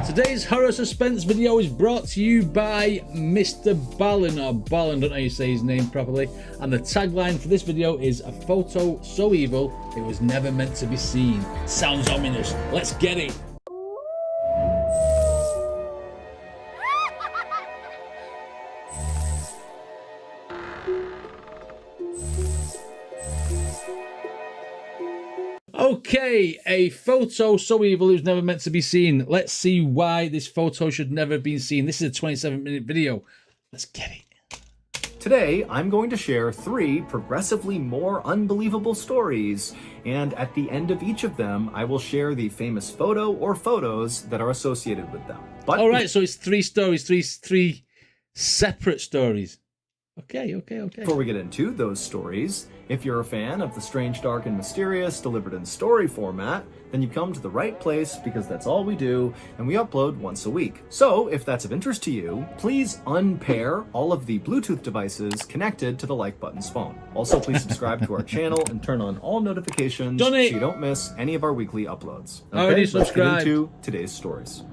Today's horror suspense video is brought to you by Mr. Ballen, or Ballen, don't know how you say his name properly. And the tagline for this video is, "A photo so evil, it was never meant to be seen." Sounds ominous. Let's get it. Okay, a photo so evil it was never meant to be seen. Let's see why this photo should never have been seen. This is a 27-minute video. Let's get it. Today, I'm going to share 3 progressively more unbelievable stories, and at the end of each of them, I will share the famous photo or photos that are associated with them. But all right, so it's 3 stories, three separate stories. Okay. Before we get into those stories, if you're a fan of the strange, dark, and mysterious delivered in story format, then you've come to the right place because that's all we do, and we upload once a week. So, if that's of interest to you, please unpair all of the Bluetooth devices connected to the like button's phone. Also, please subscribe to our channel and turn on all notifications so you don't miss any of our weekly uploads. Okay, let's get into today's stories.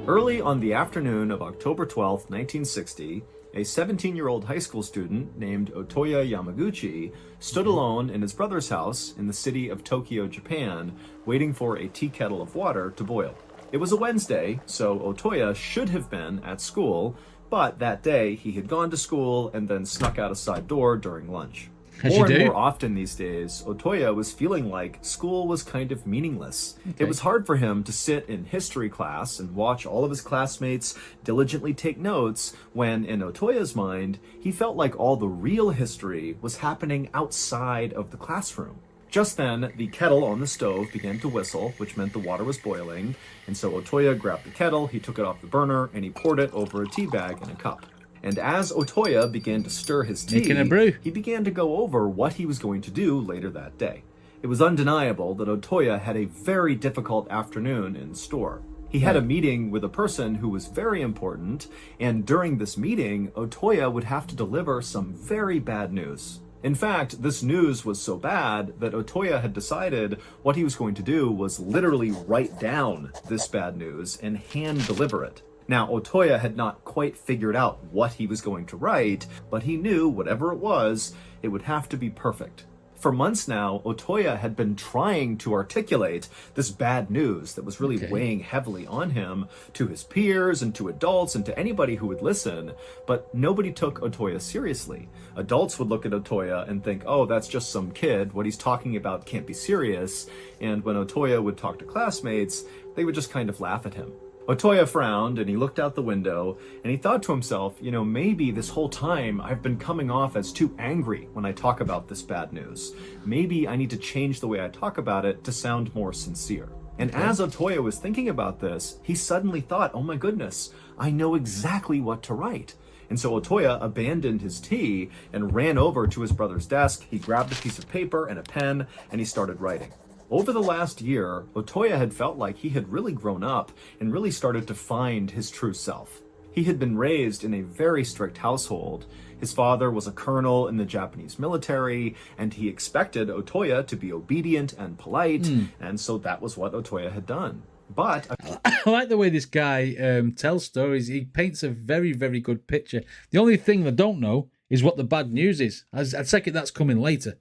Early on the afternoon of October 12th, 1960, a 17-year-old high school student named Otoya Yamaguchi stood alone in his brother's house in the city of Tokyo, Japan, waiting for a tea kettle of water to boil. It was a Wednesday, so Otoya should have been at school, but that day he had gone to school and then snuck out a side door during lunch. More and more often these days, Otoya was feeling like school was kind of meaningless. It was hard for him to sit in history class and watch all of his classmates diligently take notes when, in Otoya's mind, he felt like all the real history was happening outside of the classroom. Just then, the kettle on the stove began to whistle, which meant the water was boiling, and so Otoya grabbed the kettle, he took it off the burner, and he poured it over a tea bag in a cup. And as Otoya began to stir his tea, he began to go over what he was going to do later that day. It was undeniable that Otoya had a very difficult afternoon in store. He had a meeting with a person who was very important, and during this meeting, Otoya would have to deliver some very bad news. In fact, this news was so bad that Otoya had decided what he was going to do was literally write down this bad news and hand deliver it. Now, Otoya had not quite figured out what he was going to write, but he knew whatever it was, it would have to be perfect. For months now, Otoya had been trying to articulate this bad news that was really weighing heavily on him to his peers and to adults and to anybody who would listen, but nobody took Otoya seriously. Adults would look at Otoya and think, oh, that's just some kid, what he's talking about can't be serious, and when Otoya would talk to classmates, they would just kind of laugh at him. Otoya frowned and he looked out the window and he thought to himself, you know, maybe this whole time I've been coming off as too angry when I talk about this bad news. Maybe I need to change the way I talk about it to sound more sincere. And as Otoya was thinking about this, he suddenly thought, oh my goodness, I know exactly what to write. And so Otoya abandoned his tea and ran over to his brother's desk. He grabbed a piece of paper and a pen and he started writing. Over the last year, Otoya had felt like he had really grown up and really started to find his true self. He had been raised in a very strict household. His father was a colonel in the Japanese military, and he expected Otoya to be obedient and polite, and so that was what Otoya had done. But I like the way this guy tells stories. He paints a very, very good picture. The only thing I don't know is what the bad news is. I take it that's coming later.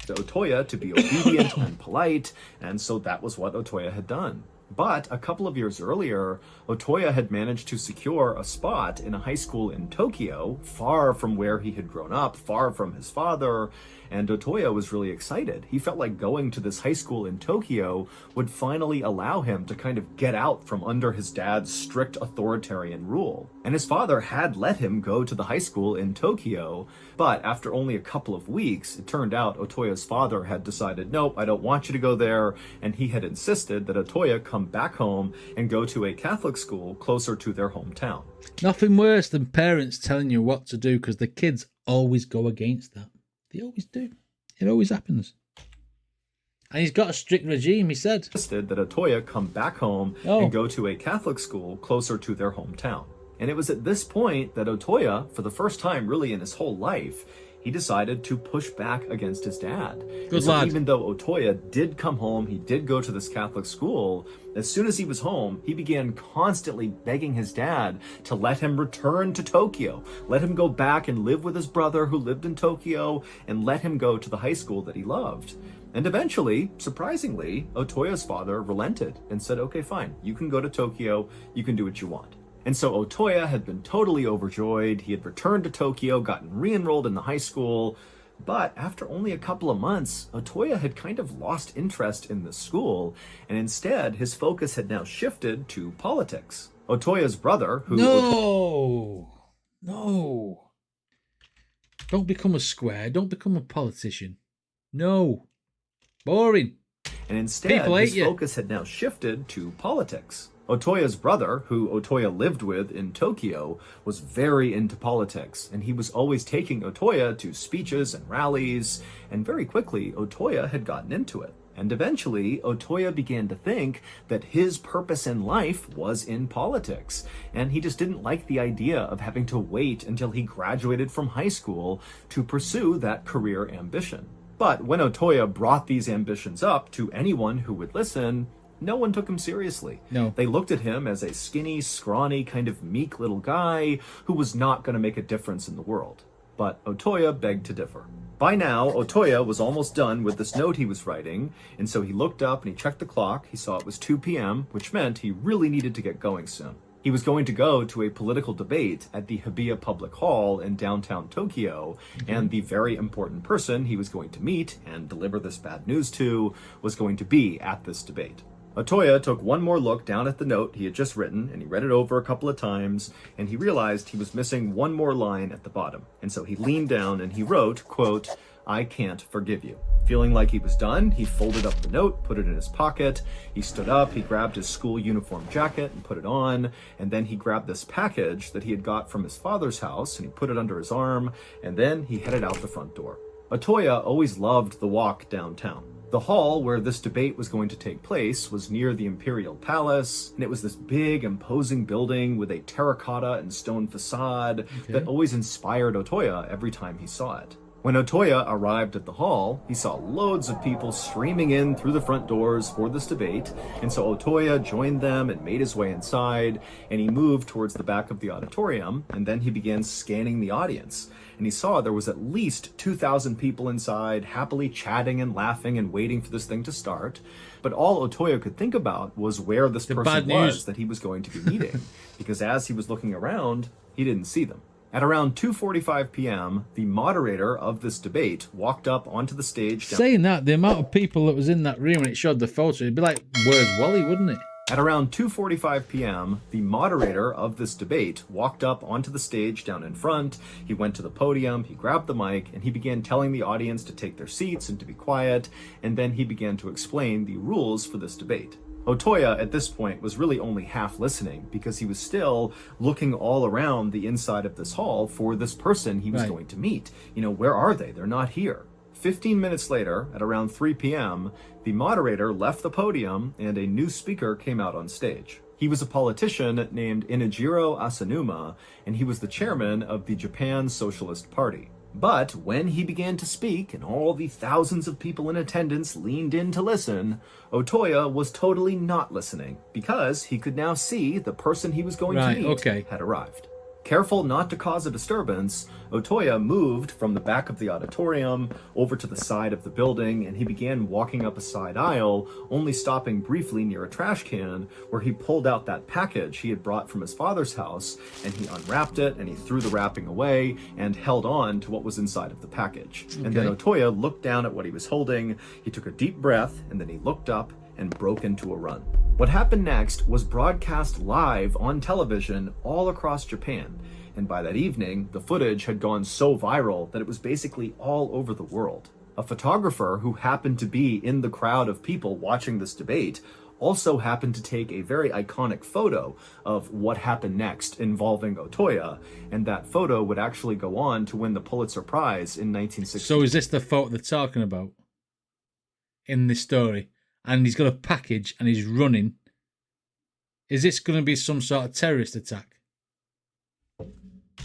Otoya to be obedient and polite, and so that was what Otoya had done. But a couple of years earlier, Otoya had managed to secure a spot in a high school in Tokyo, far from where he had grown up, far from his father, and Otoya was really excited. He felt like going to this high school in Tokyo would finally allow him to kind of get out from under his dad's strict authoritarian rule. And his father had let him go to the high school in Tokyo, but after only a couple of weeks, it turned out Otoya's father had decided, nope, I don't want you to go there, and he had insisted that Otoya come back home and go to a Catholic school closer to their hometown. Nothing worse than parents telling you what to do, because the kids always go against that. They always do. It always happens. And he's got a strict regime, he said. That Otoya come back home and go to a Catholic school closer to their hometown. And it was at this point that Otoya, for the first time really in his whole life, he decided to push back against his dad. Good lad. Even though Otoya did come home, he did go to this Catholic school, as soon as he was home, he began constantly begging his dad to let him return to Tokyo, let him go back and live with his brother who lived in Tokyo, and let him go to the high school that he loved. And eventually, surprisingly, Otoya's father relented and said, okay, fine, you can go to Tokyo, you can do what you want. And so Otoya had been totally overjoyed. He had returned to Tokyo, gotten re-enrolled in the high school. But after only a couple of months, Otoya had kind of lost interest in the school, and instead his focus had now shifted to politics. Otoya's brother, who... No. Don't become a square. Don't become a politician. No. Boring. And instead, his focus had now shifted to politics. Otoya's brother, who Otoya lived with in Tokyo, was very into politics, and he was always taking Otoya to speeches and rallies, and very quickly, Otoya had gotten into it. And eventually, Otoya began to think that his purpose in life was in politics, and he just didn't like the idea of having to wait until he graduated from high school to pursue that career ambition. But when Otoya brought these ambitions up to anyone who would listen, no one took him seriously. No. They looked at him as a skinny, scrawny, kind of meek little guy who was not going to make a difference in the world. But Otoya begged to differ. By now, Otoya was almost done with this note he was writing, and so he looked up and he checked the clock. He saw it was 2 p.m., which meant he really needed to get going soon. He was going to go to a political debate at the Hibiya Public Hall in downtown Tokyo, and the very important person he was going to meet and deliver this bad news to was going to be at this debate. Otoya took one more look down at the note he had just written, and he read it over a couple of times, and he realized he was missing one more line at the bottom. And so he leaned down and he wrote, quote, "I can't forgive you." Feeling like he was done, he folded up the note, put it in his pocket. He stood up, he grabbed his school uniform jacket and put it on, and then he grabbed this package that he had got from his father's house and he put it under his arm, and then he headed out the front door. Otoya always loved the walk downtown. The hall where this debate was going to take place was near the Imperial Palace, and it was this big, imposing building with a terracotta and stone facade that always inspired Otoya every time he saw it. When Otoya arrived at the hall, he saw loads of people streaming in through the front doors for this debate, and so Otoya joined them and made his way inside, and he moved towards the back of the auditorium, and then he began scanning the audience. And he saw there was at least 2,000 people inside, happily chatting and laughing and waiting for this thing to start. But all Otoya could think about was where this person was that he was going to be meeting, because as he was looking around, he didn't see them. At around 2:45 p.m., the moderator of this debate walked up onto the stage. Saying that, the amount of people that was in that room when it showed the photo, it'd be like, where's Wally, wouldn't it? At around 2:45 p.m., the moderator of this debate walked up onto the stage down in front. He went to the podium, he grabbed the mic, and he began telling the audience to take their seats and to be quiet, and then he began to explain the rules for this debate. Otoya, at this point, was really only half listening because he was still looking all around the inside of this hall for this person he was going to meet. You know, where are they? They're not here. 15 minutes later, at around 3 p.m., the moderator left the podium and a new speaker came out on stage. He was a politician named Inajiro Asanuma, and he was the chairman of the Japan Socialist Party. But when he began to speak and all the thousands of people in attendance leaned in to listen, Otoya was totally not listening because he could now see the person he was going to meet had arrived. Careful not to cause a disturbance, Otoya moved from the back of the auditorium over to the side of the building, and he began walking up a side aisle, only stopping briefly near a trash can where he pulled out that package he had brought from his father's house, and he unwrapped it and he threw the wrapping away and held on to what was inside of the package. And then Otoya looked down at what he was holding, he took a deep breath, and then he looked up and broke into a run. What happened next was broadcast live on television all across Japan, and by that evening, the footage had gone so viral that it was basically all over the world. A photographer who happened to be in the crowd of people watching this debate also happened to take a very iconic photo of what happened next involving Otoya, and that photo would actually go on to win the Pulitzer Prize in 1960. So is this the photo they're talking about in this story? And he's got a package and he's running. Is this going to be some sort of terrorist attack?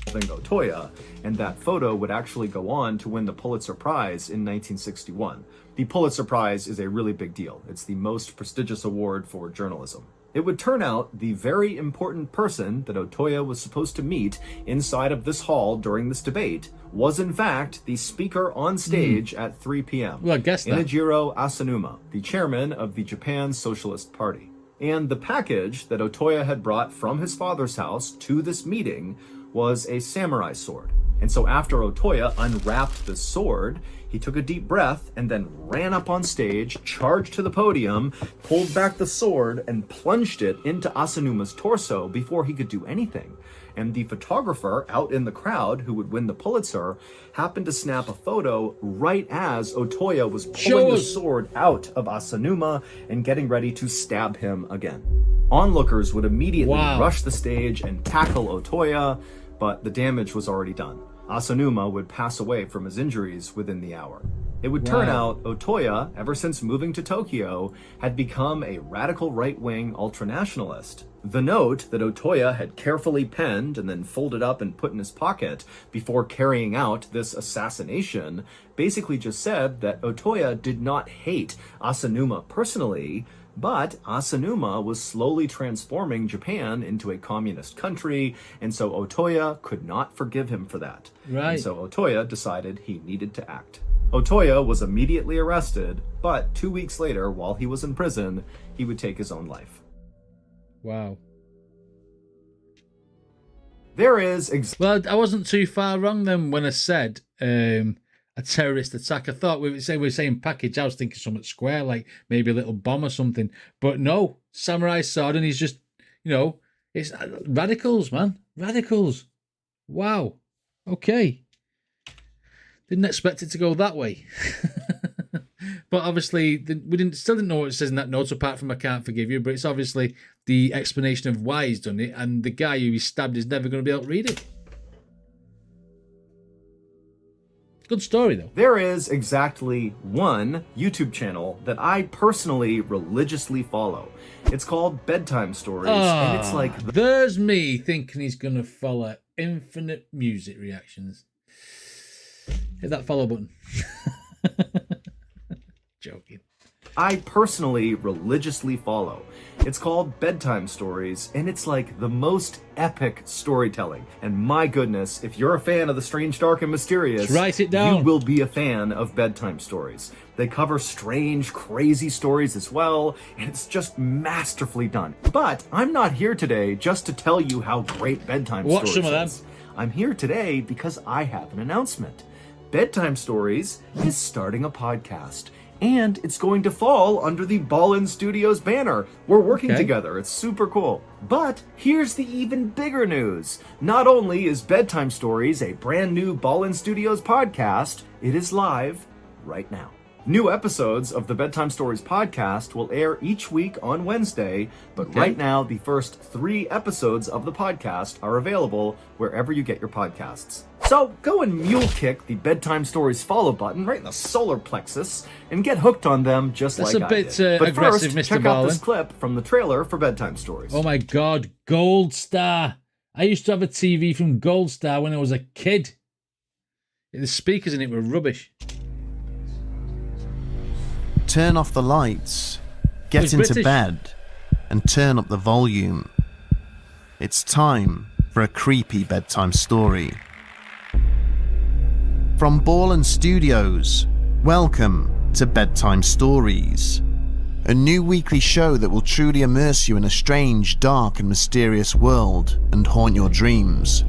Otoya, and that photo would actually go on to win the Pulitzer Prize in 1961. The Pulitzer Prize is a really big deal. It's the most prestigious award for journalism. It would turn out the very important person that Otoya was supposed to meet inside of this hall during this debate was in fact the speaker on stage at 3 p.m. Well, I guess that. Inajiro Asanuma, the chairman of the Japan Socialist Party. And the package that Otoya had brought from his father's house to this meeting was a samurai sword. And so after Otoya unwrapped the sword, he took a deep breath and then ran up on stage, charged to the podium, pulled back the sword, and plunged it into Asanuma's torso before he could do anything. And the photographer out in the crowd who would win the Pulitzer happened to snap a photo right as Otoya was pulling the sword out of Asanuma and getting ready to stab him again. Onlookers would immediately rush the stage and tackle Otoya, but the damage was already done. Asanuma would pass away from his injuries within the hour. It would turn out Otoya, ever since moving to Tokyo, had become a radical right-wing ultranationalist. The note that Otoya had carefully penned and then folded up and put in his pocket before carrying out this assassination basically just said that Otoya did not hate Asanuma personally, but Asanuma was slowly transforming Japan into a communist country, and so Otoya could not forgive him for that. Right. And so Otoya decided he needed to act. Otoya was immediately arrested, but 2 weeks later, while he was in prison, he would take his own life. Wow. There is... Well, I wasn't too far wrong then when I said a terrorist attack. I thought we were saying package. I was thinking something square, like maybe a little bomb or something. But no, samurai sword, and he's just, it's radicals, man. Radicals. Wow. Okay. Didn't expect it to go that way. But obviously, we still didn't know what it says in that note, apart from I can't forgive you. But it's obviously the explanation of why he's done it, and the guy who he stabbed is never going to be able to read it. Good story, though. There is exactly one YouTube channel that I personally religiously follow. It's called Bedtime Stories, and it's like... There's me thinking he's going to follow infinite music reactions. Hit that follow button. Joking. I personally religiously follow. It's called Bedtime Stories, and it's like the most epic storytelling. And my goodness, if you're a fan of the strange, dark, and mysterious, just write it down. You will be a fan of Bedtime Stories. They cover strange, crazy stories as well, and it's just masterfully done. But I'm not here today just to tell you how great Bedtime Stories is. Watch some of them. I'm here today because I have an announcement. Bedtime Stories is starting a podcast. And it's going to fall under the BALLEN Studios banner. We're working together. It's super cool. But here's the even bigger news. Not only is Bedtime Stories a brand new BALLEN Studios podcast, it is live right now. New episodes of the Bedtime Stories podcast will air each week on Wednesday, but right now the first 3 episodes of the podcast are available wherever you get your podcasts. So go and mule kick the Bedtime Stories follow button right in the solar plexus and get hooked on them just like I did. That's a bit But aggressive, first, Mr. check Ballen. out this clip from the trailer for Bedtime Stories. Oh my God, Gold Star. I used to have a TV from Gold Star when I was a kid. The speakers in it were rubbish. Turn off the lights, get into bed, and turn up the volume. It's time for a creepy bedtime story. From BALLEN Studios, welcome to Bedtime Stories, a new weekly show that will truly immerse you in a strange, dark, and mysterious world and haunt your dreams.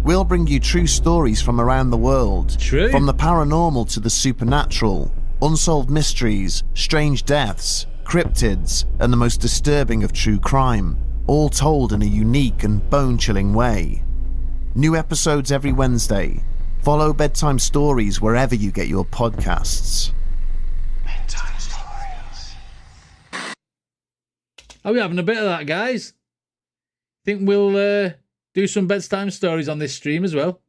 We'll bring you true stories from around the world, from the paranormal to the supernatural, unsolved mysteries, strange deaths, cryptids, and the most disturbing of true crime, all told in a unique and bone-chilling way. New episodes every Wednesday. Follow Bedtime Stories wherever you get your podcasts. Bedtime Stories. Are we having a bit of that, guys? Think we'll do some bedtime stories on this stream as well?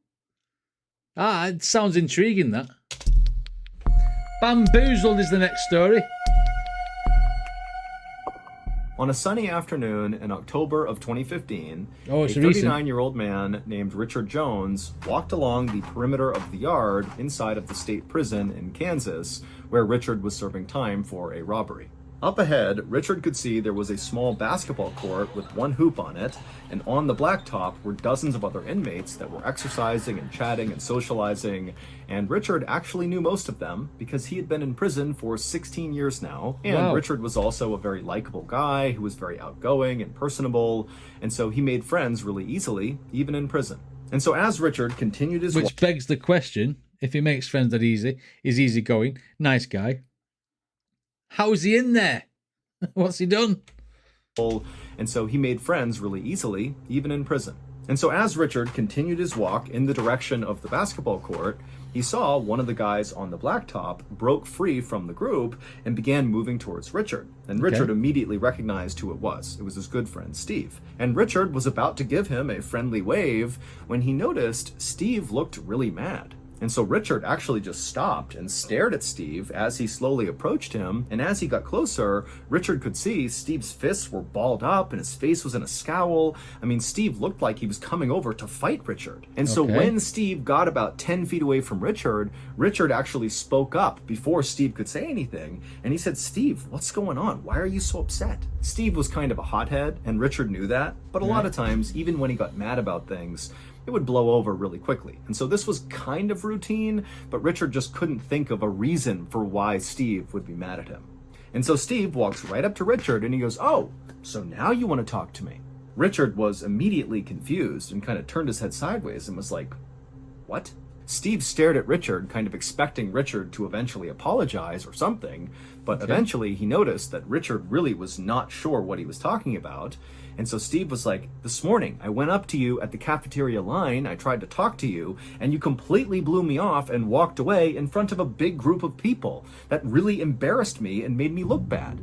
It sounds intriguing, that. Bamboozled is the next story. On a sunny afternoon in October of 2015, a it's recent. 39-year-old man named Richard Jones walked along the perimeter of the yard inside of the state prison in Kansas, where Richard was serving time for a robbery. Up ahead, Richard could see there was a small basketball court with one hoop on it, and on the blacktop were dozens of other inmates that were exercising and chatting and socializing, and Richard actually knew most of them because he had been in prison for 16 years now, and Wow. Richard was also a very likable guy who was very outgoing and personable, and so he made friends really easily, even in prison. And so as Richard continued his Which begs the question, if he makes friends that easy, is easygoing, nice guy, how's he in there? What's he done? And so he made friends really easily, even in prison. And so as Richard continued his walk in the direction of the basketball court, he saw one of the guys on the blacktop broke free from the group and began moving towards Richard. And Richard immediately recognized who it was. It was his good friend, Steve. And Richard was about to give him a friendly wave when he noticed Steve looked really mad. And so Richard actually just stopped and stared at Steve as he slowly approached him. And as he got closer, Richard could see Steve's fists were balled up and his face was in a scowl. I mean, Steve looked like he was coming over to fight Richard. And so when Steve got about 10 feet away from Richard, Richard actually spoke up before Steve could say anything. And he said, "Steve, what's going on? Why are you so upset?" Steve was kind of a hothead, and Richard knew that. But a lot of times, even when he got mad about things, it would blow over really quickly. And so this was kind of routine, but Richard just couldn't think of a reason for why Steve would be mad at him. And so Steve walks right up to Richard and he goes, "Oh, so now you want to talk to me?" Richard was immediately confused and kind of turned his head sideways and was like, "What?" Steve stared at Richard, kind of expecting Richard to eventually apologize or something, but eventually he noticed that Richard really was not sure what he was talking about. And so Steve was like, "This morning, I went up to you at the cafeteria line, I tried to talk to you, and you completely blew me off and walked away in front of a big group of people. That really embarrassed me and made me look bad."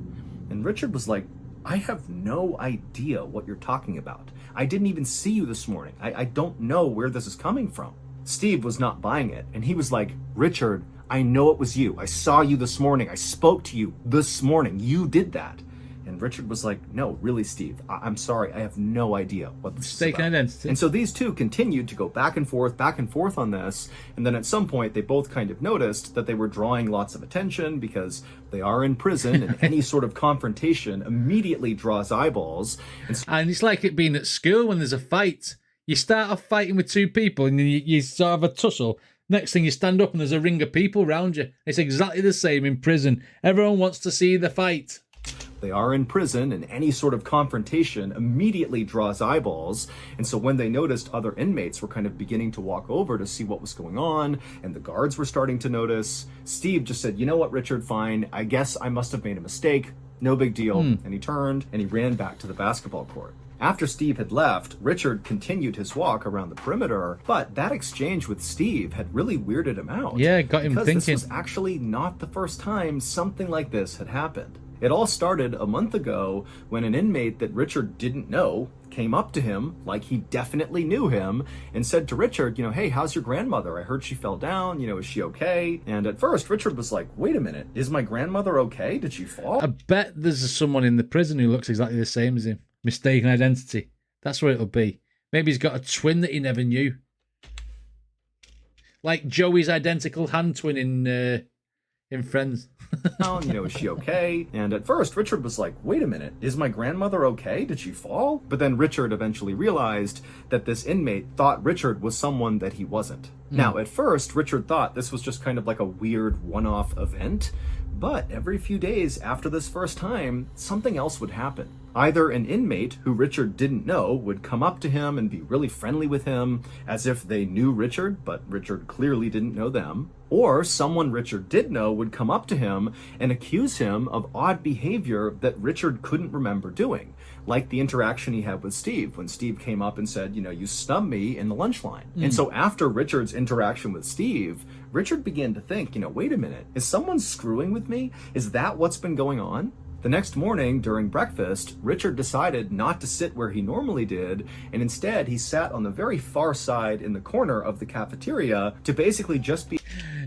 And Richard was like, "I have no idea what you're talking about. I didn't even see you this morning. I don't know where this is coming from." Steve was not buying it, and he was like, "Richard, I know it was you. I saw you this morning. I spoke to you this morning. You did that." And Richard was like, "No, really, Steve, I'm sorry. I have no idea what this is about." Mistaken identity. And so these two continued to go back and forth on this. And then at some point, they both kind of noticed that they were drawing lots of attention because they are in prison and any sort of confrontation immediately draws eyeballs. And it's like it being at school when there's a fight. You start off fighting with two people and then you sort of a tussle. Next thing you stand up and there's a ring of people around you. It's exactly the same in prison. Everyone wants to see the fight. They are in prison and any sort of confrontation immediately draws eyeballs. And so when they noticed other inmates were kind of beginning to walk over to see what was going on and the guards were starting to notice, Steve just said, "You know what, Richard, fine. I guess I must have made a mistake. No big deal." And he turned and he ran back to the basketball court. After Steve had left, Richard continued his walk around the perimeter, but that exchange with Steve had really weirded him out. Yeah, got him because thinking. this was actually not the first time something like this had happened. It all started a month ago when an inmate that Richard didn't know came up to him like he definitely knew him and said to Richard, "Hey, how's your grandmother? I heard she fell down. Is she okay?" And at first, Richard was like, "Wait a minute, is my grandmother okay? Did she fall?" I bet there's someone in the prison who looks exactly the same as him. Mistaken identity. That's what it'll be. Maybe he's got a twin that he never knew. Like Joey's identical hand twin in Friends. Is she okay? And at first, Richard was like, "Wait a minute, is my grandmother okay? Did she fall?" But then Richard eventually realized that this inmate thought Richard was someone that he wasn't. Now, at first, Richard thought this was just kind of like a weird one-off event, but every few days after this first time, something else would happen. Either an inmate who Richard didn't know would come up to him and be really friendly with him, as if they knew Richard, but Richard clearly didn't know them. Or someone Richard did know would come up to him and accuse him of odd behavior that Richard couldn't remember doing, like the interaction he had with Steve when Steve came up and said, "You snubbed me in the lunch line." And so after Richard's interaction with Steve, Richard began to think, wait a minute, is someone screwing with me? Is that what's been going on? The next morning, during breakfast, Richard decided not to sit where he normally did, and instead he sat on the very far side in the corner of the cafeteria to basically just be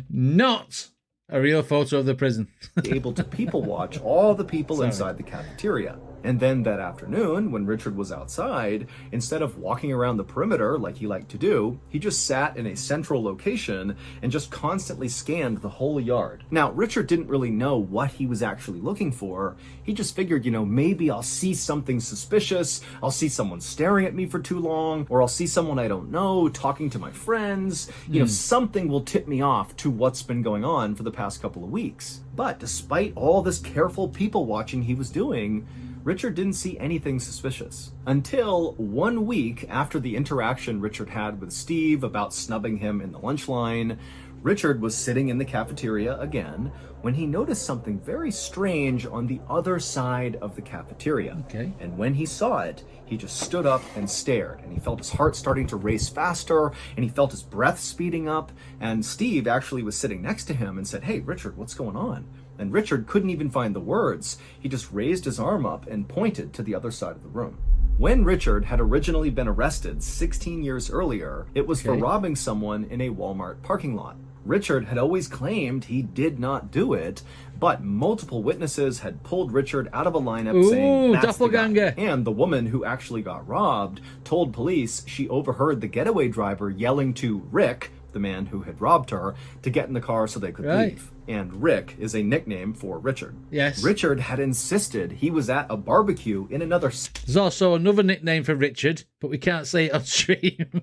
Not a real photo of the prison. able to people watch all the people inside the cafeteria. And then that afternoon, when Richard was outside, instead of walking around the perimeter like he liked to do, he just sat in a central location and just constantly scanned the whole yard. Now, Richard didn't really know what he was actually looking for. He just figured, maybe I'll see something suspicious, I'll see someone staring at me for too long, or I'll see someone I don't know talking to my friends. Something will tip me off to what's been going on for the past couple of weeks. But despite all this careful people watching he was doing, Richard didn't see anything suspicious. Until 1 week after the interaction Richard had with Steve about snubbing him in the lunch line, Richard was sitting in the cafeteria again when he noticed something very strange on the other side of the cafeteria. Okay. And when he saw it, he just stood up and stared, and he felt his heart starting to race faster, and he felt his breath speeding up, and Steve actually was sitting next to him and said, "Hey, Richard, what's going on?" And Richard couldn't even find the words. He just raised his arm up and pointed to the other side of the room. When Richard had originally been arrested 16 years earlier, it was for robbing someone in a Walmart parking lot. Richard had always claimed he did not do it, but multiple witnesses had pulled Richard out of a lineup saying, "That's the guy." doppelganger. And the woman who actually got robbed told police she overheard the getaway driver yelling to Rick, the man who had robbed her, to get in the car so they could leave. And Rick is a nickname for Richard. Yes. Richard had insisted he was at a barbecue in another... There's also another nickname for Richard, but we can't say it on stream.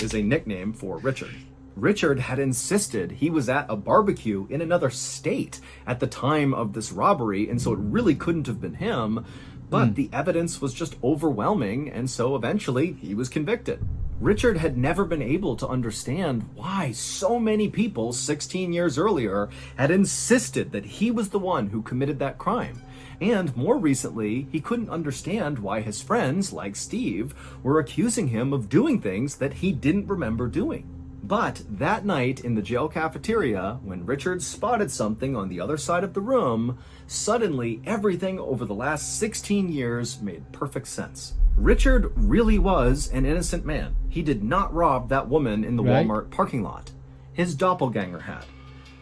is a nickname for Richard. Richard had insisted he was at a barbecue in another state at the time of this robbery, and so it really couldn't have been him, but the evidence was just overwhelming, and so eventually he was convicted. Richard had never been able to understand why so many people 16 years earlier had insisted that he was the one who committed that crime. And more recently, he couldn't understand why his friends, like Steve, were accusing him of doing things that he didn't remember doing. But that night in the jail cafeteria, when Richard spotted something on the other side of the room, suddenly everything over the last 16 years made perfect sense. Richard really was an innocent man. He did not rob that woman in the Walmart parking lot. His doppelganger had.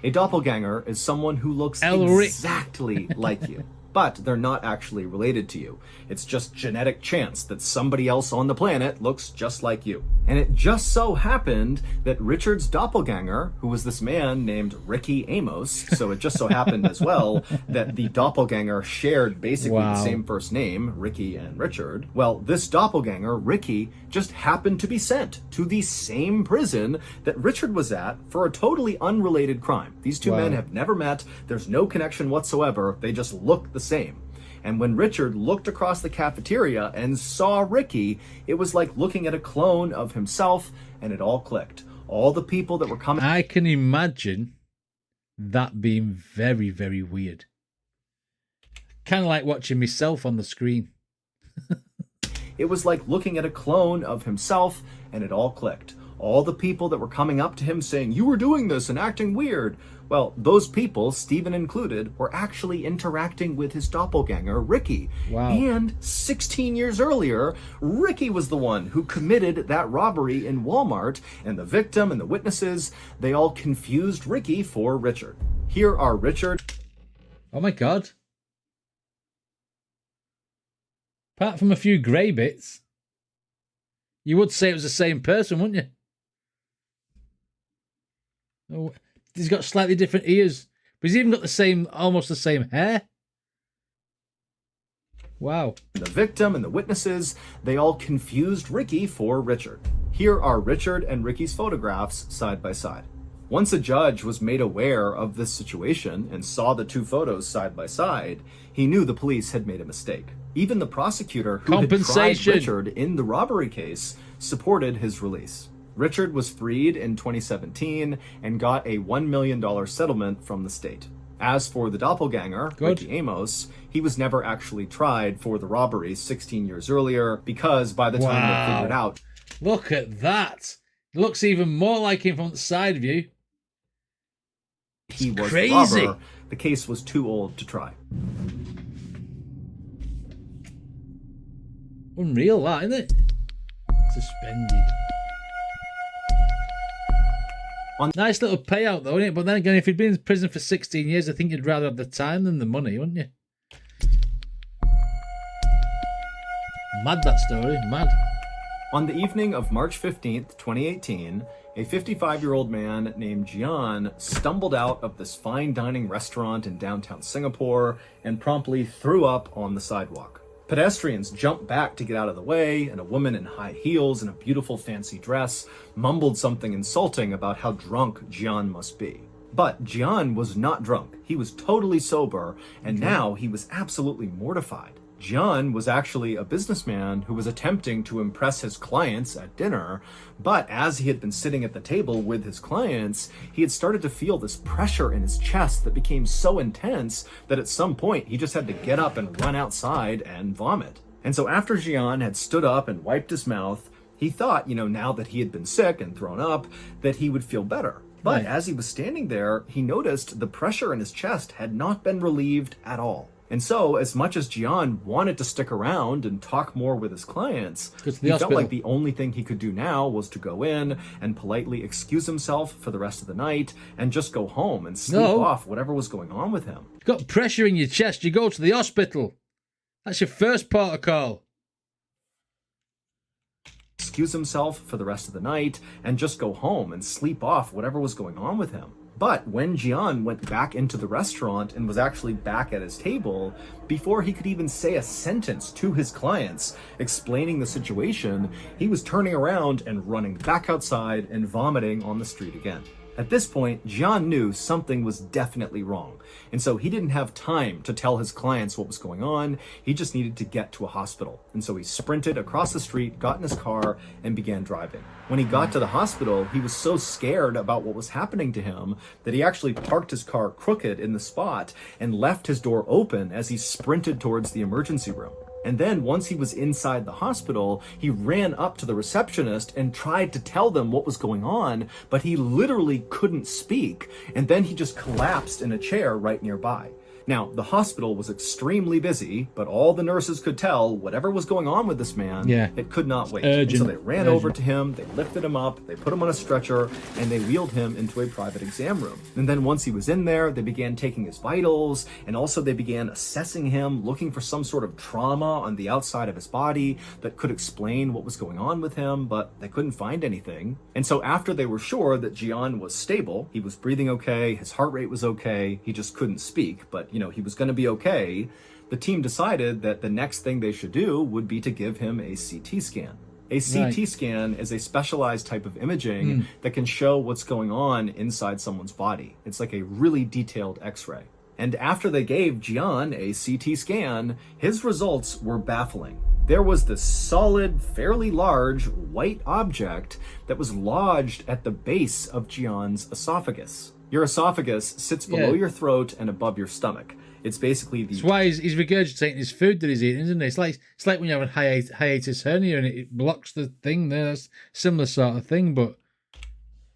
A doppelganger is someone who looks exactly like you, but they're not actually related to you. It's just genetic chance that somebody else on the planet looks just like you. And it just so happened that Richard's doppelganger, who was this man named Ricky Amos, so it just so happened as well that the doppelganger shared basically the same first name, Ricky and Richard. Well, this doppelganger, Ricky, just happened to be sent to the same prison that Richard was at for a totally unrelated crime. These two men have never met. There's no connection whatsoever. They just look the same. And when Richard looked across the cafeteria and saw Ricky, it was like looking at a clone of himself, and it all clicked. All the people that were coming... I can imagine that being very, very weird. Kind of like watching myself on the screen. It was like looking at a clone of himself, and it all clicked. All the people that were coming up to him saying, "You were doing this and acting weird." Well, those people, Stephen included, were actually interacting with his doppelganger, Ricky. And 16 years earlier, Ricky was the one who committed that robbery in Walmart, and the victim and the witnesses, they all confused Ricky for Richard. Here are Richard. Oh my God. Apart from a few grey bits, you would say it was the same person, wouldn't you? Oh, he's got slightly different ears, but he's even got the same, almost the same hair. Wow. The victim and the witnesses, they all confused Ricky for Richard. Here are Richard and Ricky's photographs side by side. Once a judge was made aware of this situation and saw the two photos side by side, he knew the police had made a mistake. Even the prosecutor who had tried Richard in the robbery case supported his release. Richard was freed in 2017 and got a $1 million settlement from the state. As for the doppelganger, Ricky Amos, he was never actually tried for the robbery 16 years earlier because by the time they figured out... Look at that. Looks even more like him from the side view. He was the robber. The case was too old to try. Unreal, that, isn't it? Suspended. Nice little payout, though, isn't it? But then again, if he'd been in prison for 16 years, I think you'd rather have the time than the money, wouldn't you? Mad, that story. Mad. On the evening of March 15th, 2018, a 55-year-old man named Jian stumbled out of this fine dining restaurant in downtown Singapore and promptly threw up on the sidewalk. Pedestrians jumped back to get out of the way, and a woman in high heels and a beautiful fancy dress mumbled something insulting about how drunk Jian must be. But Jian was not drunk. He was totally sober, and now he was absolutely mortified. Jian was actually a businessman who was attempting to impress his clients at dinner, but as he had been sitting at the table with his clients, he had started to feel this pressure in his chest that became so intense that at some point he just had to get up and run outside and vomit. And so after Jian had stood up and wiped his mouth, he thought, now that he had been sick and thrown up, that he would feel better. But as he was standing there, he noticed the pressure in his chest had not been relieved at all. And so, as much as Jian wanted to stick around and talk more with his clients, he felt like the only thing he could do now was to go in and politely excuse himself for the rest of the night and just go home and sleep off whatever was going on with him. You've got pressure in your chest, you go to the hospital. That's your first protocol. Excuse himself for the rest of the night and just go home and sleep off whatever was going on with him. But when Jian went back into the restaurant and was actually back at his table, before he could even say a sentence to his clients explaining the situation, he was turning around and running back outside and vomiting on the street again. At this point, Jian knew something was definitely wrong, and so he didn't have time to tell his clients what was going on. He just needed to get to a hospital, and so he sprinted across the street, got in his car, and began driving. When he got to the hospital, he was so scared about what was happening to him that he actually parked his car crooked in the spot and left his door open as he sprinted towards the emergency room. And then once he was inside the hospital, he ran up to the receptionist and tried to tell them what was going on, but he literally couldn't speak. And then he just collapsed in a chair right nearby. Now, the hospital was extremely busy, but all the nurses could tell whatever was going on with this man, it could not wait. And so they ran over to him, they lifted him up, they put him on a stretcher, and they wheeled him into a private exam room. And then once he was in there, they began taking his vitals, and also they began assessing him, looking for some sort of trauma on the outside of his body that could explain what was going on with him, but they couldn't find anything. And so after they were sure that Jian was stable, he was breathing okay, his heart rate was okay, he just couldn't speak, but he was going to be okay, the team decided that the next thing they should do would be to give him a CT scan. A CT scan is a specialized type of imaging that can show what's going on inside someone's body. It's like a really detailed X-ray. And after they gave Jian a CT scan, his results were baffling. There was this solid, fairly large, white object that was lodged at the base of Jian's esophagus. Your esophagus sits below your throat and above your stomach. It's basically the... That's why he's regurgitating his food that he's eating, isn't it? It's like when you have a hiatus hernia and it blocks the thing there. That's a similar sort of thing, but...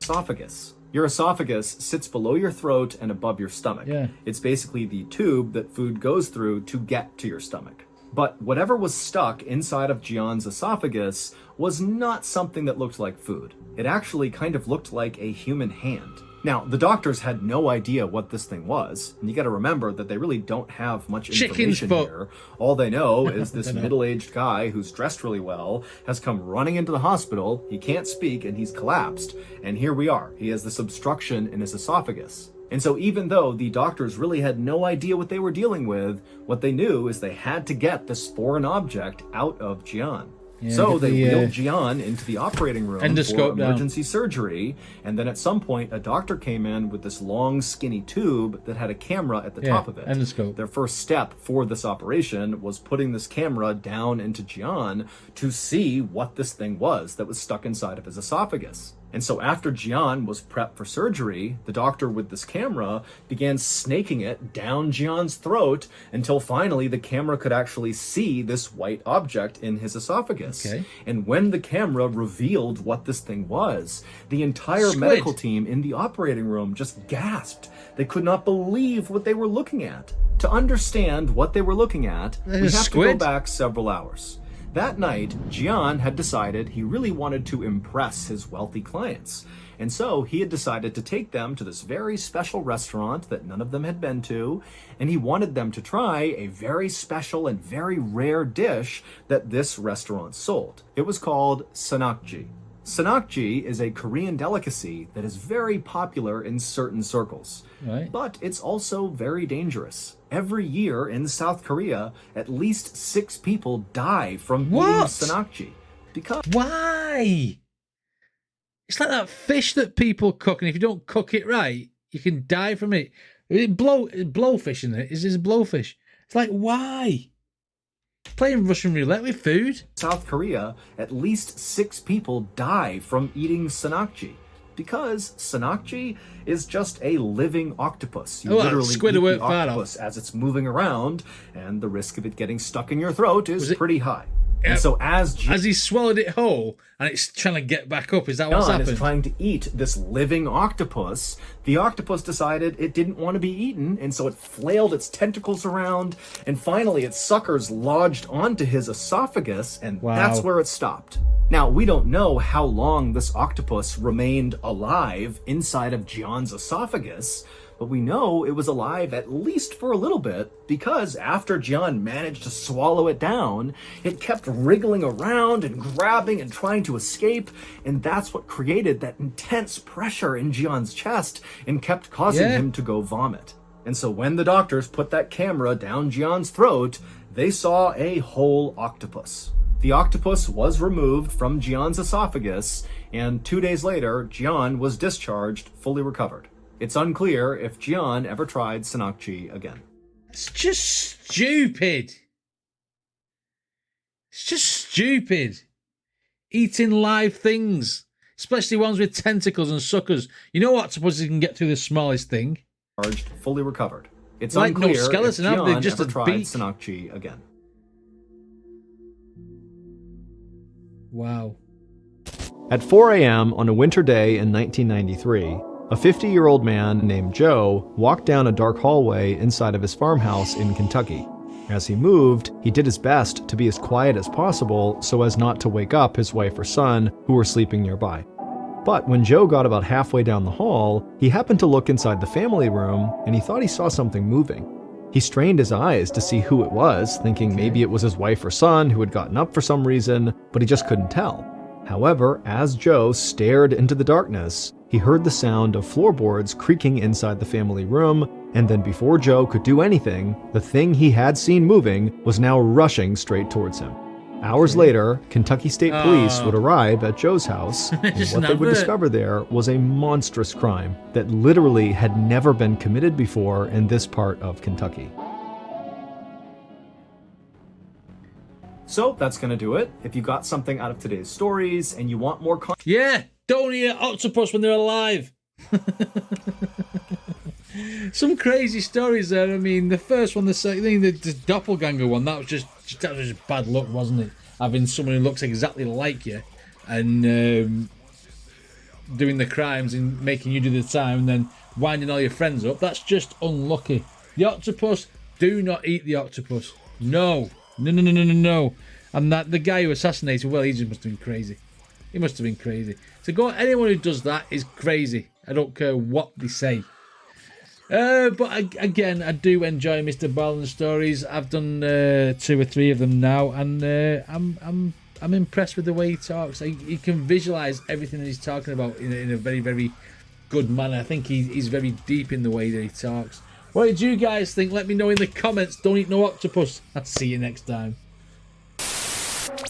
Esophagus. Your esophagus sits below your throat and above your stomach. Yeah. It's basically the tube that food goes through to get to your stomach. But whatever was stuck inside of Jian's esophagus was not something that looked like food. It actually kind of looked like a human hand. Now, the doctors had no idea what this thing was, and you got to remember that they really don't have much information here. All they know is this middle-aged guy who's dressed really well has come running into the hospital, he can't speak, and he's collapsed. And here we are. He has this obstruction in his esophagus. And so even though the doctors really had no idea what they were dealing with, what they knew is they had to get this foreign object out of Jian. So they wheeled Jian into the operating room for emergency surgery, and then at some point a doctor came in with this long skinny tube that had a camera at the top of it. Endoscope. Their first step for this operation was putting this camera down into Jian to see what this thing was that was stuck inside of his esophagus. And so after Jian was prepped for surgery, the doctor with this camera began snaking it down Jian's throat until finally the camera could actually see this white object in his esophagus. And when the camera revealed what this thing was, the entire medical team in the operating room just gasped. They could not believe what they were looking at. To understand what they were looking at, we have to go back several hours. That night, Jian had decided he really wanted to impress his wealthy clients. And so he had decided to take them to this very special restaurant that none of them had been to, and he wanted them to try a very special and very rare dish that this restaurant sold. It was called sannakji. Sannakji is a Korean delicacy that is very popular in certain circles, Right. but it's also very dangerous. Every year in South Korea, at least 6 people die from eating What? sannakji. Because Why? It's like that fish that people cook, and if you don't cook it right, you can die from it. Blowfish, isn't it? Is this blowfish? It's like, why? Playing Russian roulette with food? South Korea, at least 6 people die from eating sannakji. Because sannakji is just a living octopus. You literally squid eat worked the far octopus as it's moving around, and the risk of it getting stuck in your throat is pretty high. And so as he swallowed it whole and it's trying to get back up, is that what's John happened? is trying to eat this living octopus, the octopus decided it didn't want to be eaten, and so it flailed its tentacles around, and finally its suckers lodged onto his esophagus, and that's where it stopped. Now, we don't know how long this octopus remained alive inside of John's esophagus, but we know it was alive at least for a little bit, because after John managed to swallow it down, it kept wriggling around and grabbing and trying to escape, and that's what created that intense pressure in John's chest and kept causing him to go vomit. And so when the doctors put that camera down John's throat, they saw a whole octopus. The octopus was removed from John's esophagus, and 2 days later, John was discharged, fully recovered. It's unclear if Jian ever tried sannakji again. It's just stupid. It's just stupid. Eating live things, especially ones with tentacles and suckers. You know octopuses can get through the smallest thing. Fully recovered. It's like unclear no skeleton, if have they? Jian Just ever a tried beak. sannakji again. Wow. At 4 a.m. on a winter day in 1993, a 50-year-old man named Joe walked down a dark hallway inside of his farmhouse in Kentucky. As he moved, he did his best to be as quiet as possible so as not to wake up his wife or son, who were sleeping nearby. But when Joe got about halfway down the hall, he happened to look inside the family room, and he thought he saw something moving. He strained his eyes to see who it was, thinking maybe it was his wife or son who had gotten up for some reason, but he just couldn't tell. However, as Joe stared into the darkness, he heard the sound of floorboards creaking inside the family room, and then before Joe could do anything, the thing he had seen moving was now rushing straight towards him. Hours later, Kentucky State Police would arrive at Joe's house, and what they would discover there was a monstrous crime that literally had never been committed before in this part of Kentucky. So that's going to do it. If you got something out of today's stories and you want more content, Yeah, don't eat an octopus when they're alive. Some crazy stories there. I mean, the first one, the doppelganger one, that was just bad luck, wasn't it? Having someone who looks exactly like you and doing the crimes and making you do the time and then winding all your friends up. That's just unlucky. The octopus, do not eat the octopus. No. No. And that the guy who assassinated, well, he just must have been crazy. He must have been crazy. So anyone who does that is crazy. I don't care what they say. But again, I do enjoy Mr. Ballen's stories. I've done 2 or 3 of them now, and I'm impressed with the way he talks. You can visualize everything that he's talking about in a very, very good manner. I think he's very deep in the way that he talks. What did you guys think? Let me know in the comments. Don't eat no octopus. I'll see you next time.